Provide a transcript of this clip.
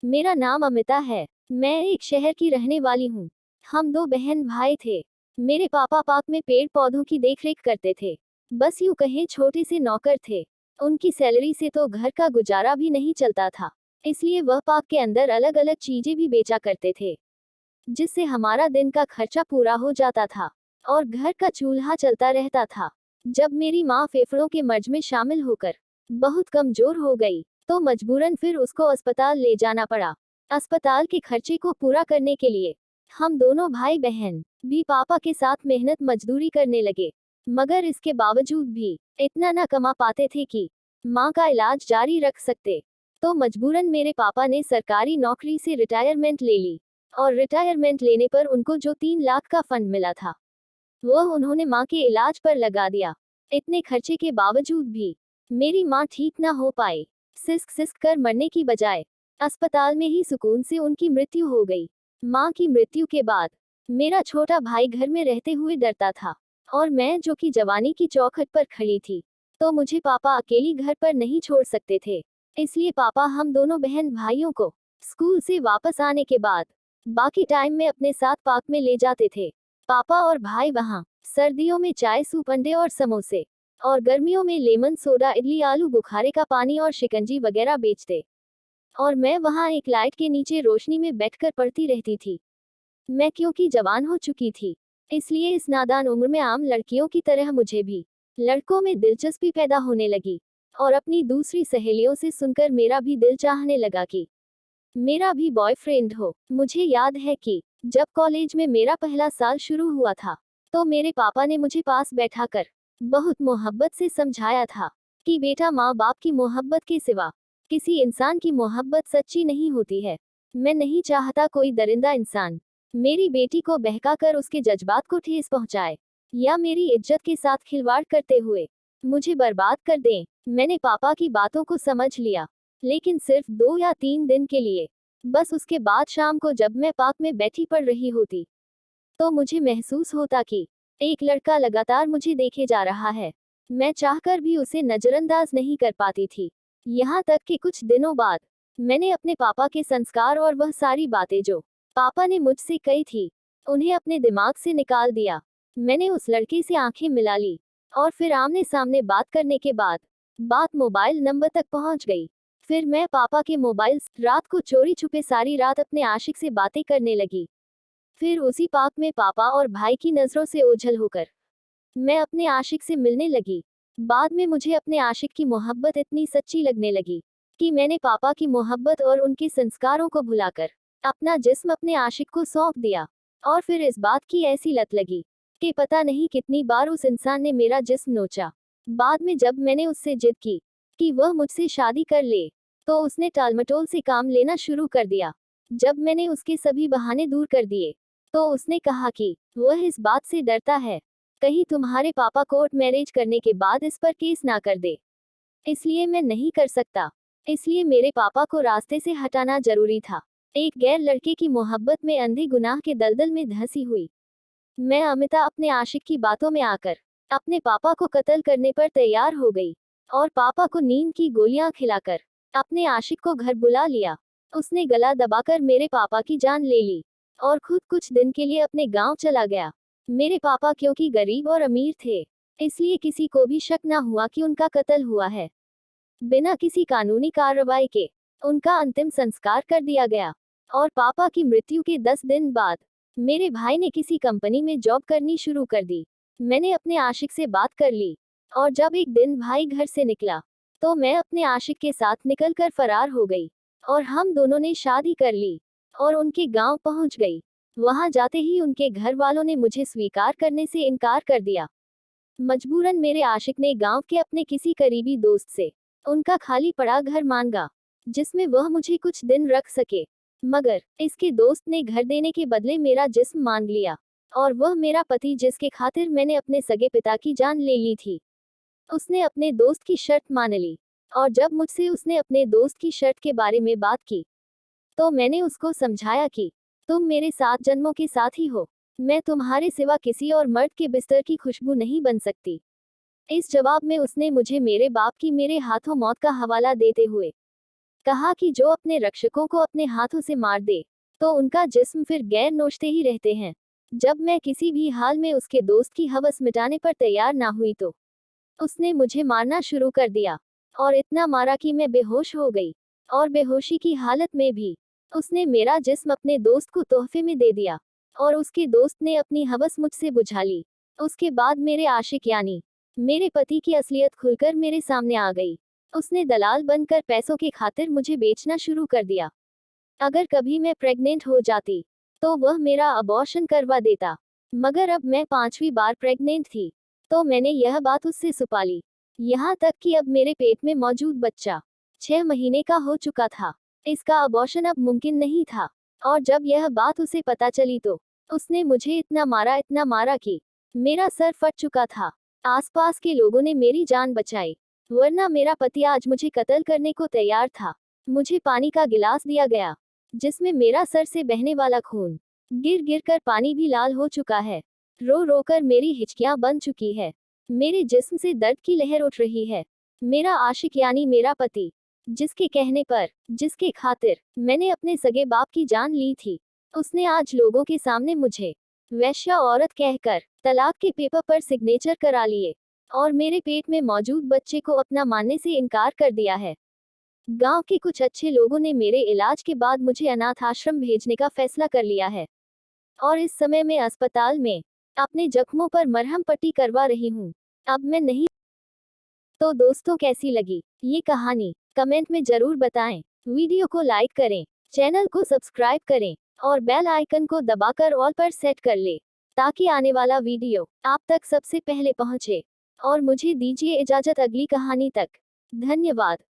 मेरा नाम अमिता है। मैं एक शहर की रहने वाली हूँ। हम दो बहन भाई थे। मेरे पापा पार्क में पेड़ पौधों की देखरेख करते थे। बस यूं कहें छोटे से नौकर थे। उनकी सैलरी से तो घर का गुजारा भी नहीं चलता था। इसलिए वह पार्क के अंदर अलग अलग चीजें भी बेचा करते थे, जिससे हमारा दिन का खर्चा पूरा हो जाता था और घर का चूल्हा चलता रहता था। जब मेरी माँ फेफड़ों के मर्ज में शामिल होकर बहुत कमजोर हो गई, तो मजबूरन फिर उसको अस्पताल ले जाना पड़ा। अस्पताल के खर्चे को पूरा करने के लिए हम दोनों भाई बहन भी पापा के साथ मेहनत मजदूरी करने लगे, मगर इसके बावजूद भी इतना न कमा पाते थे कि माँ का इलाज जारी रख सकते। तो मजबूरन मेरे पापा ने सरकारी नौकरी से रिटायरमेंट ले ली और रिटायरमेंट लेने पर उनको जो 3 लाख का फंड मिला था, वह उन्होंने माँ के इलाज पर लगा दिया। इतने खर्चे के बावजूद भी मेरी माँ ठीक ना हो पाई। सिसक सिसक कर मरने की बजाय अस्पताल में ही सुकून से उनकी मृत्यु हो गई। माँ की मृत्यु के बाद मेरा छोटा भाई घर में रहते हुए डरता था, और मैं जो कि जवानी की चौखट पर खड़ी थी, तो मुझे पापा अकेली घर पर नहीं छोड़ सकते थे। इसलिए पापा हम दोनों बहन भाइयों को स्कूल से वापस आने के बाद बाकी टाइम में अपने साथ पार्क में ले जाते थे। पापा और भाई वहाँ सर्दियों में चाय सूप अंडे और समोसे, और गर्मियों में लेमन सोडा इडली आलू बुखारे का पानी और शिकंजी वगैरह बेचते, और मैं वहाँ एक लाइट के नीचे रोशनी में बैठकर पढ़ती रहती थी। मैं क्योंकि जवान हो चुकी थी, इसलिए इस नादान उम्र में आम लड़कियों की तरह मुझे भी लड़कों में दिलचस्पी पैदा होने लगी, और अपनी दूसरी सहेलियों से सुनकर मेरा भी दिल चाहने लगा कि मेरा भी बॉयफ्रेंड हो। मुझे याद है कि जब कॉलेज में मेरा पहला साल शुरू हुआ था, तो मेरे पापा ने मुझे पास बैठाकर बहुत मोहब्बत से समझाया था कि बेटा, माँ बाप की मोहब्बत के सिवा किसी इंसान की मोहब्बत सच्ची नहीं होती है। मैं नहीं चाहता कोई दरिंदा इंसान मेरी बेटी को बहकाकर उसके जज्बात को ठेस पहुंचाए, या मेरी इज्जत के साथ खिलवाड़ करते हुए मुझे बर्बाद कर दें। मैंने पापा की बातों को समझ लिया, लेकिन सिर्फ 2 या 3 दिन के लिए। बस उसके बाद शाम को जब मैं पार्क में बैठी पढ़ रही होती, तो मुझे महसूस होता कि एक लड़का लगातार मुझे देखे जा रहा है। मैं चाहकर भी उसे नजरअंदाज नहीं कर पाती थी। यहाँ तक कि कुछ दिनों बाद मैंने अपने पापा के संस्कार और वह सारी बातें जो पापा ने मुझसे कही थी, उन्हें अपने दिमाग से निकाल दिया। मैंने उस लड़के से आंखें मिला ली, और फिर आमने सामने बात करने के बाद बात मोबाइल नंबर तक पहुंच गई। फिर मैं पापा के मोबाइल रात को चोरी छुपे सारी रात अपने आशिक से बातें करने लगी। फिर उसी पार्क में पापा और भाई की नजरों से ओझल होकर मैं अपने आशिक से मिलने लगी। बाद में मुझे अपने आशिक की मोहब्बत इतनी सच्ची लगने लगी कि मैंने पापा की मोहब्बत और उनके संस्कारों को भुलाकर अपना जिस्म अपने आशिक को सौंप दिया। और फिर इस बात की ऐसी लत लगी कि पता नहीं कितनी बार उस इंसान ने मेरा जिस्म नोचा। बाद में जब मैंने उससे जिद की कि वह मुझसे शादी कर ले, तो उसने टालमटोल से काम लेना शुरू कर दिया। जब मैंने उसके सभी बहाने दूर कर दिए, तो उसने कहा कि वह इस बात से डरता है कहीं तुम्हारे पापा कोर्ट मैरिज करने के बाद इस पर केस ना कर दे, इसलिए मैं नहीं कर सकता। इसलिए मेरे पापा को रास्ते से हटाना जरूरी था। एक गैर लड़के की मोहब्बत में अंधे गुनाह के दलदल में धंसी हुई मैं अमिता अपने आशिक की बातों में आकर अपने पापा को कत्ल करने पर तैयार हो गई, और पापा को नींद की गोलियां खिलाकर अपने आशिक को घर बुला लिया। उसने गला दबाकर मेरे पापा की जान ले ली, और खुद कुछ दिन के लिए अपने गांव चला गया। मेरे पापा क्योंकि गरीब और अमीर थे, इसलिए किसी को भी शक न हुआ कि उनका कत्ल हुआ है। बिना किसी कानूनी कार्रवाई के उनका अंतिम संस्कार कर दिया गया, और पापा की मृत्यु के 10 दिन बाद मेरे भाई ने किसी कंपनी में जॉब करनी शुरू कर दी। मैंने अपने आशिक से बात कर ली, और जब एक दिन भाई घर से निकला, तो मैं अपने आशिक के साथ निकलकर फरार हो गई, और हम दोनों ने शादी कर ली और उनके गांव पहुंच गई। वहां जाते ही उनके घर वालों ने मुझे स्वीकार करने से इनकार कर दिया। मजबूरन मेरे आशिक ने गांव के अपने किसी करीबी दोस्त से उनका खाली पड़ा घर मांगा, जिसमें वह मुझे कुछ दिन रख सके। मगर इसके दोस्त ने घर देने के बदले मेरा जिस्म मांग लिया, और वह मेरा पति जिसके खातिर मैंने अपने सगे पिता की जान ले ली थी। उसने अपने दोस्त की शर्त मान ली, और जब मुझसे उसने अपने दोस्त की शर्त के बारे में बात की, तो मैंने उसको समझाया कि तुम मेरे 7 जन्मों के साथी हो। मैं तुम्हारे सिवा किसी और मर्द के बिस्तर की खुशबू नहीं बन सकती। इस जवाब में उसने मुझे मेरे बाप की मेरे हाथों मौत का हवाला देते हुए कहा कि जो अपने रक्षकों को अपने हाथों से मार दे तो उनका जिस्म फिर गैर नोचते ही रहते हैं। जब मैं किसी भी हाल में उसके दोस्त की हवस मिटाने पर तैयार ना हुई तो उसने मुझे मारना शुरू कर दिया, और इतना मारा कि मैं बेहोश हो गई। और बेहोशी की हालत में भी उसने मेरा जिस्म अपने दोस्त को तोहफे में दे दिया, और उसके दोस्त ने अपनी हवस मुझसे बुझा ली। उसके बाद मेरे आशिक यानी मेरे पति की असलियत खुलकर मेरे सामने आ गई। उसने दलाल बनकर पैसों की खातिर मुझे बेचना शुरू कर दिया। अगर कभी मैं प्रेग्नेंट हो जाती तो वह मेरा अबॉर्शन करवा देता, मगर अब मैं 5वीं बार प्रेग्नेंट थी तो मैंने यह बात उससे छुपा ली। यहाँ तक कि अब मेरे पेट में मौजूद बच्चा 6 महीने का हो चुका था। इसका अबॉर्शन अब मुमकिन नहीं था, और जब यह बात उसे पता चली तो उसने मुझे इतना मारा कि मेरा सर फट चुका था। आसपास के लोगों ने मेरी जान बचाई, वरना मेरा पति आज मुझे कत्ल करने को तैयार था। मुझे पानी का गिलास दिया गया जिसमें मेरा सर से बहने वाला खून गिर गिर कर पानी भी लाल हो चुका है। रो रो कर मेरी हिचकियां बन चुकी है। मेरे जिस्म से दर्द की लहर उठ रही है। मेरा आशिक यानी मेरा पति, जिसके कहने पर, जिसके खातिर मैंने अपने सगे बाप की जान ली थी, उसने आज लोगों के सामने मुझे वैश्या औरत कहकर तलाक के पेपर पर सिग्नेचर करा लिए, और मेरे पेट में मौजूद बच्चे को अपना मानने से इनकार कर दिया है। गांव के कुछ अच्छे लोगों ने मेरे इलाज के बाद मुझे अनाथ आश्रम भेजने का फैसला कर लिया है, और इस समय मैं अस्पताल में अपने जख्मों पर मरहम पट्टी करवा रही हूँ। अब मैं नहीं। तो दोस्तों, कैसी लगी ये कहानी कमेंट में जरूर बताएं। वीडियो को लाइक करें, चैनल को सब्सक्राइब करें, और बेल आइकन को दबाकर ऑल पर सेट कर ले, ताकि आने वाला वीडियो आप तक सबसे पहले पहुंचे। और मुझे दीजिए इजाजत अगली कहानी तक। धन्यवाद।